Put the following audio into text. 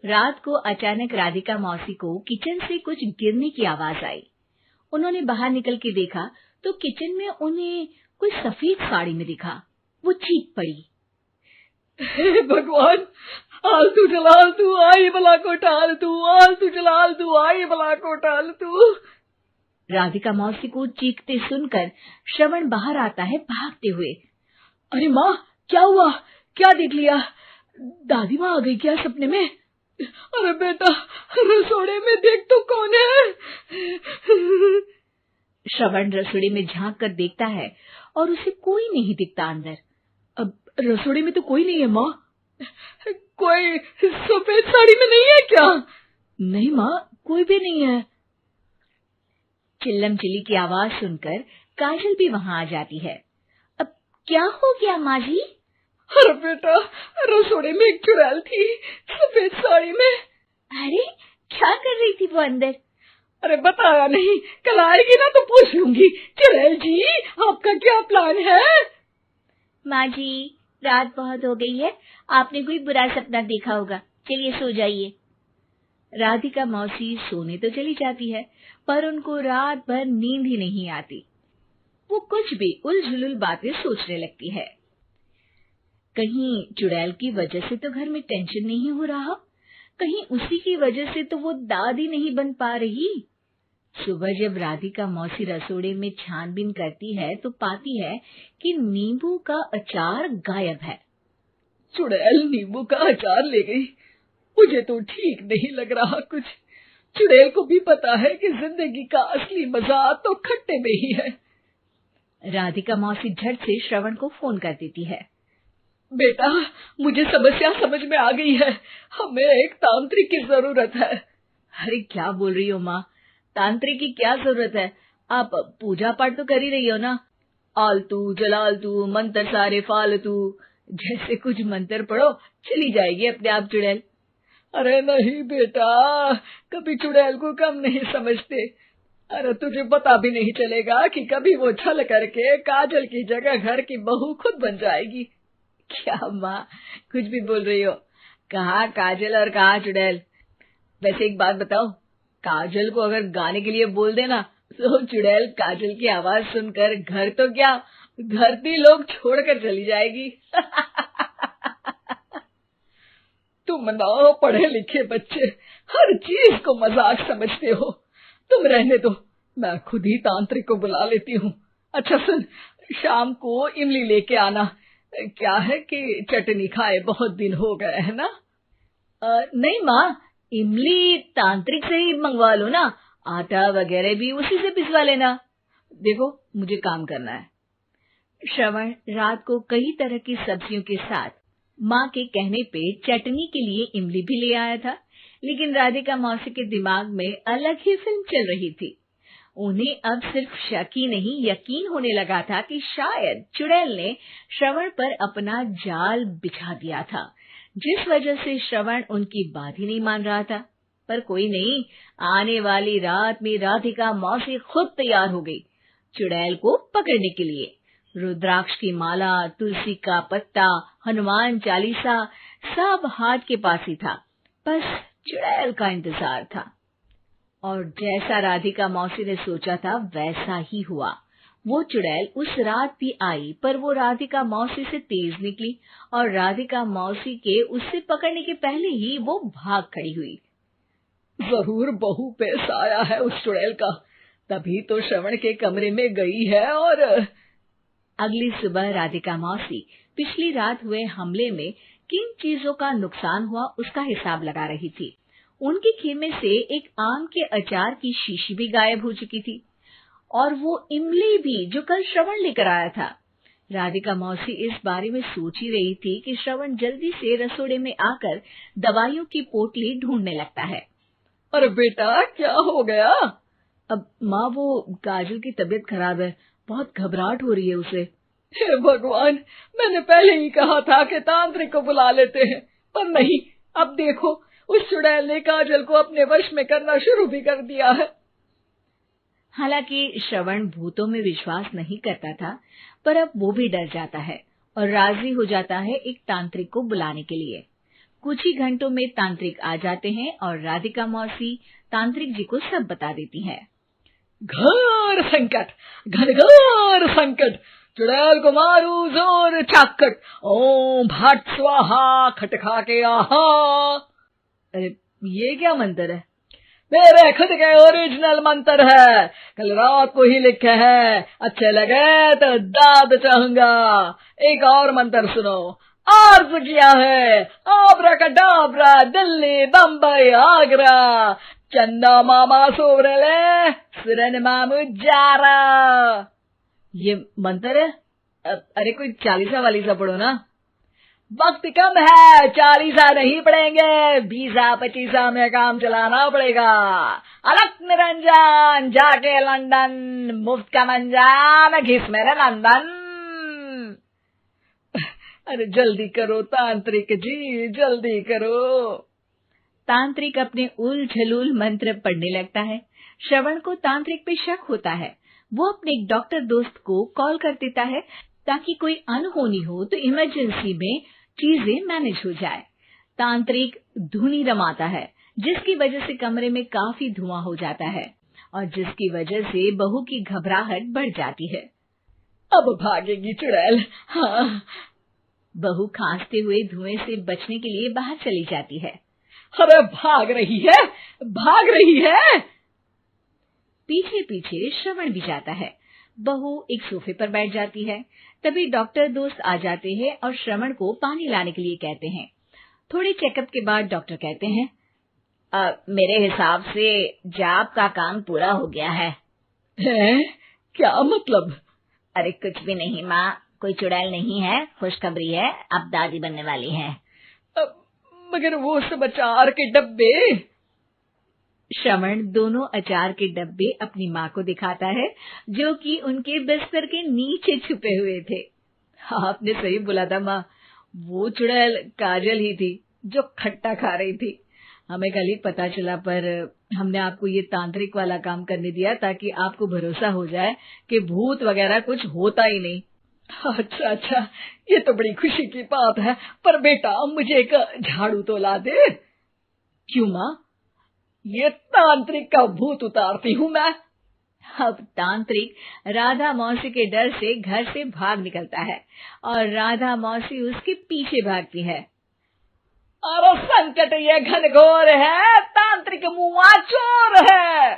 रात को अचानक राधिका मौसी को किचन से कुछ गिरने की आवाज आई। उन्होंने बाहर निकल के देखा तो किचन में उन्हें कोई सफेद साड़ी में दिखा। वो चीख पड़ी, हे भगवान, आलतू जलालतू आई भला को टालतू, आलतू जलालतू आई भला को टालतू। राधिका मौसी को चीखते सुनकर श्रवण बाहर आता है भागते हुए। अरे माँ, क्या हुआ? क्या देख लिया? दादी माँ आ गई क्या सपने में? अरे बेटा, रसोड़े में देख तो कौन है? श्रवण रसोड़े में झांक कर देखता है और उसे कोई नहीं दिखता अंदर। अब रसोड़े में तो कोई नहीं है माँ। कोई सफेद साड़ी में नहीं है क्या? नहीं माँ, कोई भी नहीं है। चिल्लम चिल्ली की आवाज सुनकर काजल भी वहां आ जाती है। अब क्या हो गया माँ जी? अरे बेटा, रसोड़े में एक चुड़ैल थी सफेद साड़ी में। अरे क्या कर रही थी वो अंदर? अरे बताया नहीं, कल आएगी ना तो पूछ लूंगी। चुड़ैल जी, आपका क्या प्लान है? माँ जी, रात बहुत हो गई है, आपने कोई बुरा सपना देखा होगा, चलिए सो जाइए। राधिका मौसी सोने तो चली जाती है, पर उनको रात भर नींद ही नहीं आती। वो कुछ भी उलझुल बातें सोचने लगती है। कहीं चुड़ैल की वजह से तो घर में टेंशन नहीं हो रहा, कहीं उसी की वजह से तो वो दादी नहीं बन पा रही। सुबह जब राधिका मौसी रसोड़े में छानबीन करती है तो पाती है कि नींबू का अचार गायब है। चुड़ैल नींबू का अचार ले गई, मुझे तो ठीक नहीं लग रहा कुछ। चुड़ैल को भी पता है कि जिंदगी का असली मजा तो खट्टे में ही है। राधिका मौसी झट से श्रवण को फोन कर देती है। बेटा, मुझे समस्या समझ में आ गई है, हमें एक तांत्रिक की जरूरत है। अरे क्या बोल रही हो माँ, तांत्रिक की क्या जरूरत है? आप पूजा पाठ तो कर ही रही हो ना। आलतू जलालतू मंत्र सारे फालतू जैसे कुछ मंत्र पढ़ो, चली जाएगी अपने आप चुड़ैल। अरे नहीं बेटा, कभी चुड़ैल को कम नहीं समझते। अरे तुझे पता भी नहीं चलेगा कि कभी वो छल करके काजल की जगह घर की बहू खुद बन जाएगी। क्या माँ, कुछ भी बोल रही हो? कहाँ काजल और कहाँ चुड़ैल। वैसे एक बात बताओ, काजल को अगर गाने के लिए बोल देना तो चुड़ैल काजल की आवाज सुनकर घर तो क्या धरती लोग छोड़कर चली जाएगी। तुम ना पढ़े लिखे बच्चे हर चीज को मजाक समझते हो। तुम रहने दो, मैं खुद ही तांत्रिक को बुला लेती हूँ। अच्छा सुन, शाम को इमली लेके आना। क्या है कि चटनी खाए बहुत दिन हो गए है ना। नहीं माँ, इमली तांत्रिक से ही मंगवा लो ना, आटा वगैरह भी उसी से पिसवा लेना। देखो मुझे काम करना है। श्रवण रात को कई तरह की सब्जियों के साथ माँ के कहने पे चटनी के लिए इमली भी ले आया था, लेकिन राधिका मौसी के दिमाग में अलग ही फिल्म चल रही थी। उन्हें अब सिर्फ शक ही नहीं यकीन होने लगा था कि शायद चुड़ैल ने श्रवण पर अपना जाल बिछा दिया था, जिस वजह से श्रवण उनकी बात ही नहीं मान रहा था। पर कोई नहीं, आने वाली रात में राधिका मौसी खुद तैयार हो गई चुड़ैल को पकड़ने के लिए। रुद्राक्ष की माला, तुलसी का पत्ता, हनुमान चालीसा सब हाथ के पास ही था, बस चुड़ैल का इंतजार था। और जैसा राधिका मौसी ने सोचा था वैसा ही हुआ। वो चुड़ैल उस रात भी आई, पर वो राधिका मौसी से तेज निकली और राधिका मौसी के उससे पकड़ने के पहले ही वो भाग खड़ी हुई। जरूर बहू पे साया है उस चुड़ैल का, तभी तो श्रवण के कमरे में गई है। और अगली सुबह राधिका मौसी पिछली रात हुए हमले में किन चीजों का नुकसान हुआ उसका हिसाब लगा रही थी। उनके खेमे से एक आम के अचार की शीशी भी गायब हो चुकी थी, और वो इमली भी जो कल श्रवण लेकर आया था। राधिका मौसी इस बारे में सोच ही रही थी कि श्रवण जल्दी से रसोड़े में आकर दवाइयों की पोटली ढूंढने लगता है। अरे बेटा, क्या हो गया? अब माँ, वो काजल की तबीयत खराब है, बहुत घबराहट हो रही है उसे। हे भगवान, मैंने पहले ही कहा था कि तांत्रिक को बुला लेते हैं, पर नहीं। अब देखो, उस चुड़ैल ने काजल को अपने वश में करना शुरू भी कर दिया है। हालांकि श्रवण भूतों में विश्वास नहीं करता था, पर अब वो भी डर जाता है और राजी हो जाता है एक तांत्रिक को बुलाने के लिए। कुछ ही घंटों में तांत्रिक आ जाते हैं और राधिका मौसी तांत्रिक जी को सब बता देती है। घोर संकट, घनघोर संकट, चुड़ैल को मारू जोर चाकट, ओम भट स्वाहा खटखा के आहा। अरे ये क्या मंत्र है? मेरे खुद के ओरिजिनल मंत्र है, कल रात को ही लिखे हैं, अच्छे लगे तो दाद चाहूंगा। एक और मंत्र सुनो, अर्ज किया है आब्राकडाब्रा, दिल्ली बम्बई आगरा, चंदा मामा सोवरले सुरन मामू जारा। ये मंत्र है? अरे कोई 40 वाली सा पढ़ो ना। वक्त कम है, 40 नहीं पड़ेंगे, 20-25 में काम चलाना पड़ेगा। अलक निरंजन जाके लंदन, मुफ्त का मंजान घिस मेरे नंदन। अरे जल्दी करो तांत्रिक जी, जल्दी करो। तांत्रिक अपने उल झलूल मंत्र पढ़ने लगता है। श्रवण को तांत्रिक पे शक होता है। वो अपने एक डॉक्टर दोस्त को कॉल कर देता है ताकि कोई अनहोनी हो तो इमरजेंसी में चीजें मैनेज हो जाए। तांत्रिक धुनी रमाता है, जिसकी वजह से कमरे में काफी धुआं हो जाता है और जिसकी वजह से बहू की घबराहट बढ़ जाती है। अब भागेगी चुड़ैल। हाँ। बहू खांसते हुए धुएं से बचने के लिए बाहर चली जाती है। अरे भाग रही है, भाग रही है। पीछे पीछे श्रवण भी जाता है। बहू एक सोफे पर बैठ जाती है। तभी डॉक्टर दोस्त आ जाते हैं और श्रवण को पानी लाने के लिए कहते हैं। थोड़े चेकअप के बाद डॉक्टर कहते हैं, मेरे हिसाब से जाप का काम पूरा हो गया है। क्या मतलब? अरे कुछ भी नहीं माँ, कोई चुड़ैल नहीं है, खुशखबरी है, अब दादी बनने वाली है। मगर वो सब अचार के डब्बे। श्रवण दोनों अचार के डब्बे अपनी माँ को दिखाता है, जो कि उनके बिस्तर के नीचे छुपे हुए थे। आपने सही बोला था माँ, वो चुड़ैल काजल ही थी जो खट्टा खा रही थी। हमें कल ही पता चला, पर हमने आपको ये तांत्रिक वाला काम करने दिया ताकि आपको भरोसा हो जाए कि भूत वगैरह कुछ होता ही नहीं। अच्छा अच्छा, ये तो बड़ी खुशी की बात है, पर बेटा मुझे एक झाड़ू तो ला दे। क्यों माँ? ये तांत्रिक का भूत उतारती हूँ मैं। अब तांत्रिक राधा मौसी के डर से घर से भाग निकलता है और राधा मौसी उसके पीछे भागती है। अरे संकट ये घनघोर है, तांत्रिक मुआ चोर है।